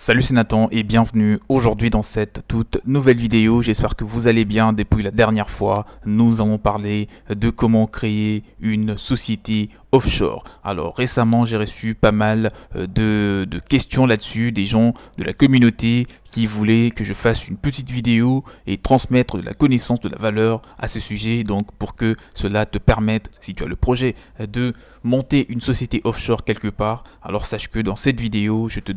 Salut, c'est Nathan et bienvenue aujourd'hui dans cette toute nouvelle vidéo. J'espère que vous allez bien. Depuis la dernière fois, nous allons parler de comment créer une société offshore. Alors récemment, j'ai reçu pas mal de questions là-dessus, des gens de la communauté qui voulaient que je fasse une petite vidéo et transmettre de la connaissance, de la valeur à ce sujet. Donc pour que cela te permette, si tu as le projet de monter une société offshore quelque part, alors sache que dans cette vidéo, je te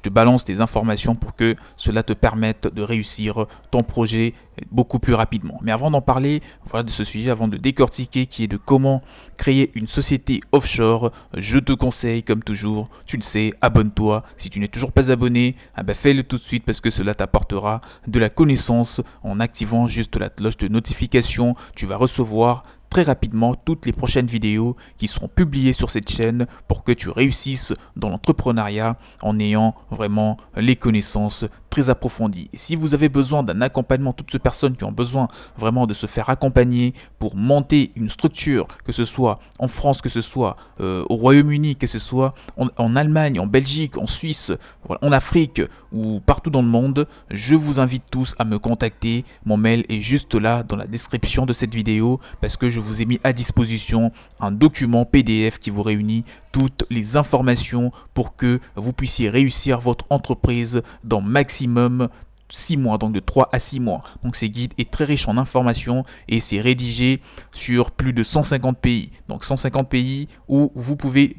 balance des informations pour que cela te permette de réussir ton projet beaucoup plus rapidement. Mais avant d'en parler, voilà, de ce sujet, avant de décortiquer qui est de comment créer une société offshore, je te conseille comme toujours, tu le sais, abonne-toi. Si tu n'es toujours pas abonné, fais-le tout de suite parce que cela t'apportera de la connaissance en activant juste la cloche de notification. Tu vas recevoir très rapidement toutes les prochaines vidéos qui seront publiées sur cette chaîne pour que tu réussisses dans l'entrepreneuriat en ayant vraiment les connaissances très approfondies. Et si vous avez besoin d'un accompagnement, toutes ces personnes qui ont besoin vraiment de se faire accompagner pour monter une structure, que ce soit en France, que ce soit au Royaume-Uni, que ce soit en Allemagne, en Belgique, en Suisse, voilà, en Afrique ou partout dans le monde, je vous invite tous à me contacter. Mon mail est juste là dans la description de cette vidéo parce que je vous ai mis à disposition un document PDF qui vous réunit toutes les informations pour que vous puissiez réussir votre entreprise dans maximum 6 mois, donc de 3 à 6 mois. Donc ce guide est très riche en informations et c'est rédigé sur plus de 150 pays. Donc 150 pays où vous pouvez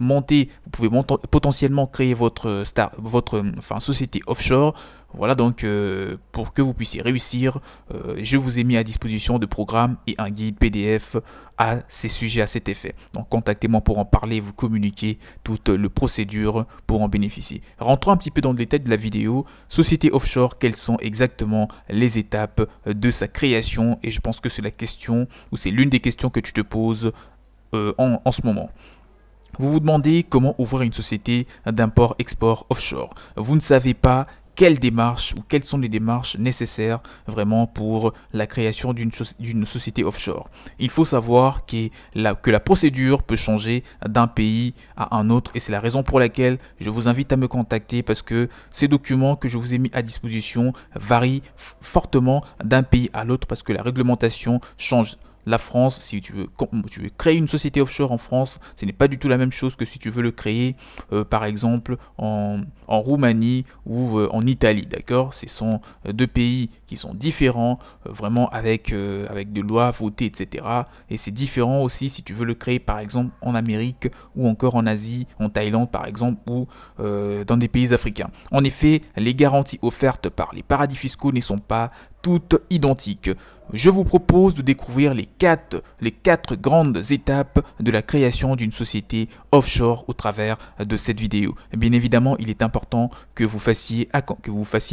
potentiellement créer votre société offshore. Voilà donc pour que vous puissiez réussir, je vous ai mis à disposition de programmes et un guide PDF à ces sujets, à cet effet. Donc contactez-moi pour en parler, vous communiquer toute la procédure pour en bénéficier. Rentrons un petit peu dans le détail de la vidéo. Société offshore, quelles sont exactement les étapes de sa création? Et je pense que c'est la question, ou c'est l'une des questions que tu te poses en ce moment. Vous vous demandez comment ouvrir une société d'import-export offshore. Vous ne savez pas quelles sont les démarches nécessaires vraiment pour la création d'une société offshore. Il faut savoir que la procédure peut changer d'un pays à un autre et c'est la raison pour laquelle je vous invite à me contacter parce que ces documents que je vous ai mis à disposition varient fortement d'un pays à l'autre parce que la réglementation change. La France, si tu veux créer une société offshore en France, ce n'est pas du tout la même chose que si tu veux le créer par exemple en Roumanie ou en Italie, d'accord? Ce sont deux pays qui sont différents, vraiment avec des lois votées, etc. Et c'est différent aussi si tu veux le créer par exemple en Amérique ou encore en Asie, en Thaïlande par exemple, ou dans des pays africains. En effet, les garanties offertes par les paradis fiscaux ne sont pas toutes identiques. Je vous propose de découvrir les quatre grandes étapes de la création d'une société offshore au travers de cette vidéo. Bien évidemment, il est important que vous fassiez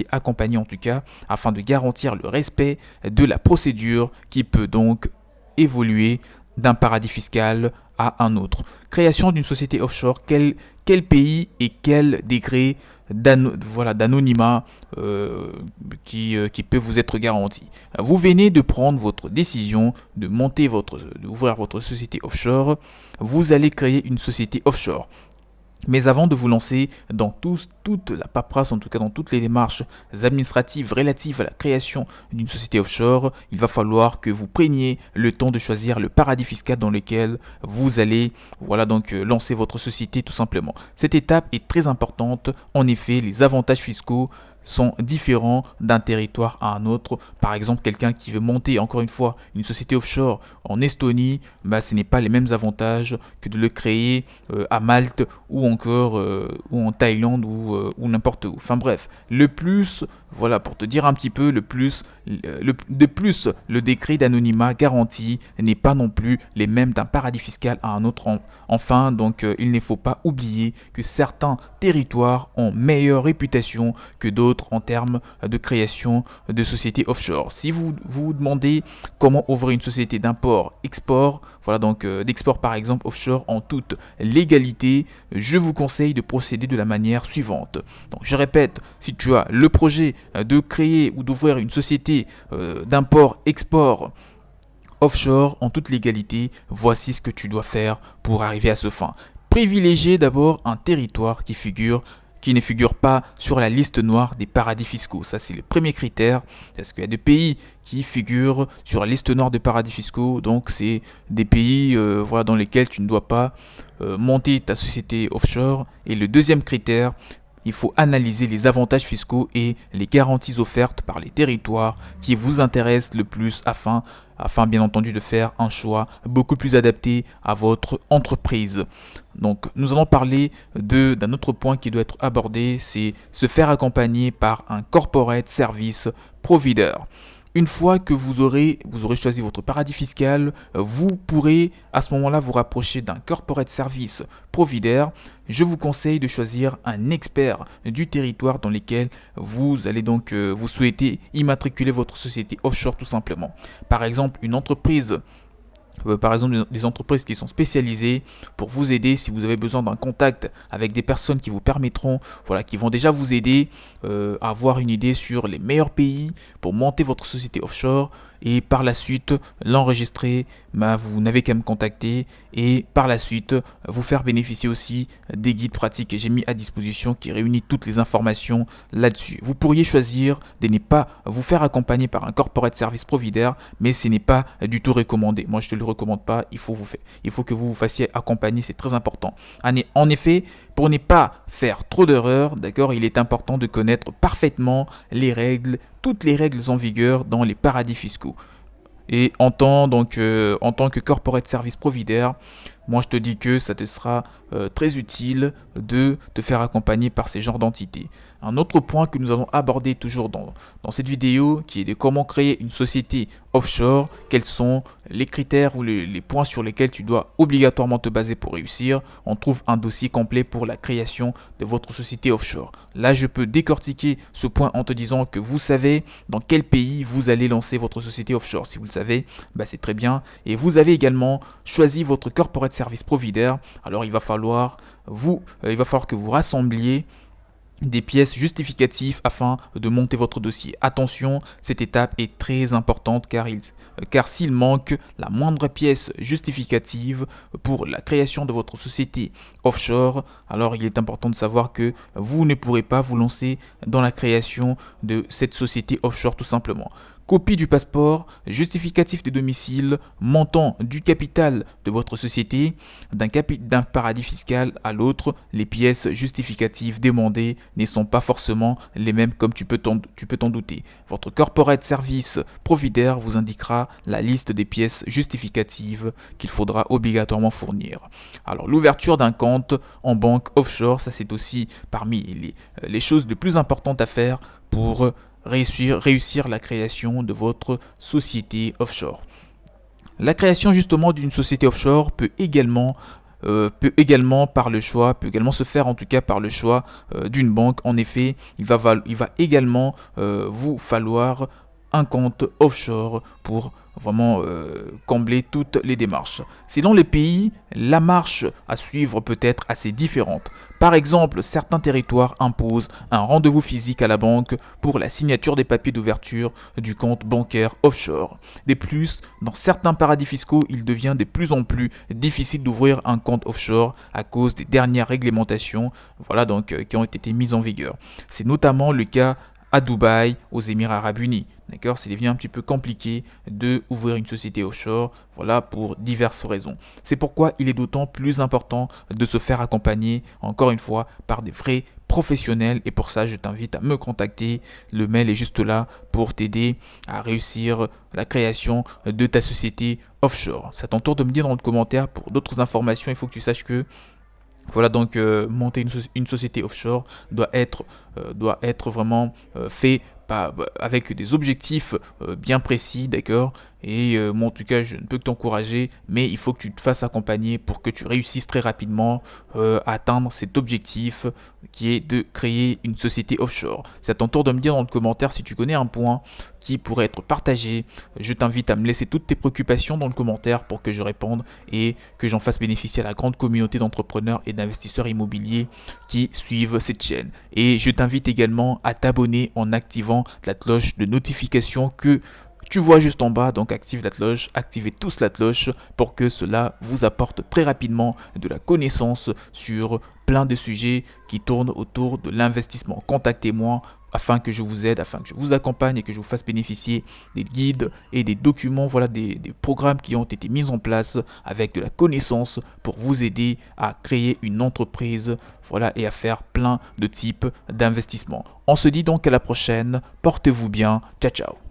accompagner en tout cas afin de garantir le respect de la procédure qui peut donc évoluer d'un paradis fiscal à un autre. Création d'une société offshore, quel pays et quel degré d'anonymat qui peut vous être garanti. Vous venez de prendre votre décision d'ouvrir votre société offshore. Vous allez créer une société offshore. Mais avant de vous lancer dans toute la paperasse, en tout cas dans toutes les démarches administratives relatives à la création d'une société offshore, il va falloir que vous preniez le temps de choisir le paradis fiscal dans lequel vous allez lancer votre société tout simplement. Cette étape est très importante. En effet, les avantages fiscaux sont différents d'un territoire à un autre. Par exemple, quelqu'un qui veut monter encore une fois une société offshore en Estonie, ce n'est pas les mêmes avantages que de le créer à Malte ou encore ou en Thaïlande ou n'importe où. Enfin bref, le plus, voilà pour te dire un petit peu, le décret d'anonymat garanti n'est pas non plus les mêmes d'un paradis fiscal à un autre. Enfin, donc il ne faut pas oublier que certains territoires ont meilleure réputation que d'autres en termes de création de sociétés offshore. Si vous vous demandez comment ouvrir une société d'import-export, d'export par exemple offshore en toute légalité, je vous conseille de procéder de la manière suivante. Donc je répète, si tu as le projet de créer ou d'ouvrir une société d'import-export offshore en toute légalité, voici ce que tu dois faire pour arriver à ce fin. Privilégiez d'abord un territoire qui qui ne figurent pas sur la liste noire des paradis fiscaux. Ça, c'est le premier critère, parce qu'il y a des pays qui figurent sur la liste noire des paradis fiscaux, donc c'est des pays voilà, dans lesquels tu ne dois pas monter ta société offshore. Et le deuxième critère, il faut analyser les avantages fiscaux et les garanties offertes par les territoires qui vous intéressent le plus afin bien entendu de faire un choix beaucoup plus adapté à votre entreprise. Donc nous allons parler d'un autre point qui doit être abordé, c'est se faire accompagner par un corporate service provider. Une fois que vous aurez choisi votre paradis fiscal, vous pourrez à ce moment-là vous rapprocher d'un corporate service provider. Je vous conseille de choisir un expert du territoire dans lequel vous allez donc vous souhaitez immatriculer votre société offshore tout simplement. Par exemple, des entreprises qui sont spécialisées pour vous aider si vous avez besoin d'un contact avec des personnes qui vous permettront, qui vont déjà vous aider à avoir une idée sur les meilleurs pays pour monter votre société offshore et par la suite l'enregistrer. Vous n'avez qu'à me contacter et par la suite vous faire bénéficier aussi des guides pratiques que j'ai mis à disposition qui réunit toutes les informations là-dessus. Vous pourriez choisir de ne pas vous faire accompagner par un corporate service provider, mais ce n'est pas du tout recommandé. Moi je ne te le recommande pas, il faut que vous vous fassiez accompagner, c'est très important. En effet, pour ne pas faire trop d'erreurs, d'accord, il est important de connaître parfaitement toutes les règles en vigueur dans les paradis fiscaux. Et en tant que corporate service provider, moi je te dis que ça te sera très utile de te faire accompagner par ces genres d'entités. Un autre point que nous allons aborder toujours dans cette vidéo, qui est de comment créer une société offshore, quels sont les critères ou les points sur lesquels tu dois obligatoirement te baser pour réussir. On trouve un dossier complet pour la création de votre société offshore. Là, je peux décortiquer ce point en te disant que vous savez dans quel pays vous allez lancer votre société offshore. Si vous le savez, c'est très bien. Et vous avez également choisi votre corporate service provider. Alors, il va falloir que vous rassembliez des pièces justificatives afin de monter votre dossier. Attention, cette étape est très importante car s'il manque la moindre pièce justificative pour la création de votre société offshore, alors il est important de savoir que vous ne pourrez pas vous lancer dans la création de cette société offshore tout simplement. Copie du passeport, justificatif de domicile, montant du capital de votre société, d'un paradis fiscal à l'autre. Les pièces justificatives demandées ne sont pas forcément les mêmes comme tu peux t'en douter. Votre corporate service provider vous indiquera la liste des pièces justificatives qu'il faudra obligatoirement fournir. Alors l'ouverture d'un compte en banque offshore, ça c'est aussi parmi les choses les plus importantes à faire pour réussir la création de votre société offshore. La création justement d'une société offshore peut également se faire en tout cas par le choix d'une banque. En effet, il va également vous falloir un compte offshore pour vraiment combler toutes les démarches. Selon les pays, la marche à suivre peut être assez différente. Par exemple, certains territoires imposent un rendez-vous physique à la banque pour la signature des papiers d'ouverture du compte bancaire offshore. De plus, dans certains paradis fiscaux, il devient de plus en plus difficile d'ouvrir un compte offshore à cause des dernières réglementations qui ont été mises en vigueur. C'est notamment le cas à Dubaï, aux Émirats Arabes Unis. D'accord, c'est devenu un petit peu compliqué de ouvrir une société offshore, pour diverses raisons. C'est pourquoi il est d'autant plus important de se faire accompagner, encore une fois, par des vrais professionnels. Et pour ça, je t'invite à me contacter. Le mail est juste là pour t'aider à réussir la création de ta société offshore. C'est à ton tour de me dire dans le commentaire pour d'autres informations. Il faut que tu saches que monter une société offshore doit être vraiment fait avec des objectifs bien précis, d'accord. Et moi en tout cas je ne peux que t'encourager, mais il faut que tu te fasses accompagner pour que tu réussisses très rapidement à atteindre cet objectif qui est de créer une société offshore. C'est à ton tour de me dire dans le commentaire si tu connais un point qui pourrait être partagé. Je t'invite à me laisser toutes tes préoccupations dans le commentaire pour que je réponde et que j'en fasse bénéficier à la grande communauté d'entrepreneurs et d'investisseurs immobiliers qui suivent cette chaîne. Et je t'invite également à t'abonner en activant la cloche de notification que Tu vois juste en bas, donc active la cloche, activez tous la cloche pour que cela vous apporte très rapidement de la connaissance sur plein de sujets qui tournent autour de l'investissement. Contactez-moi afin que je vous aide, afin que je vous accompagne et que je vous fasse bénéficier des guides et des documents, voilà des programmes qui ont été mis en place avec de la connaissance pour vous aider à créer une entreprise, voilà, et à faire plein de types d'investissements. On se dit donc à la prochaine, portez-vous bien, ciao ciao.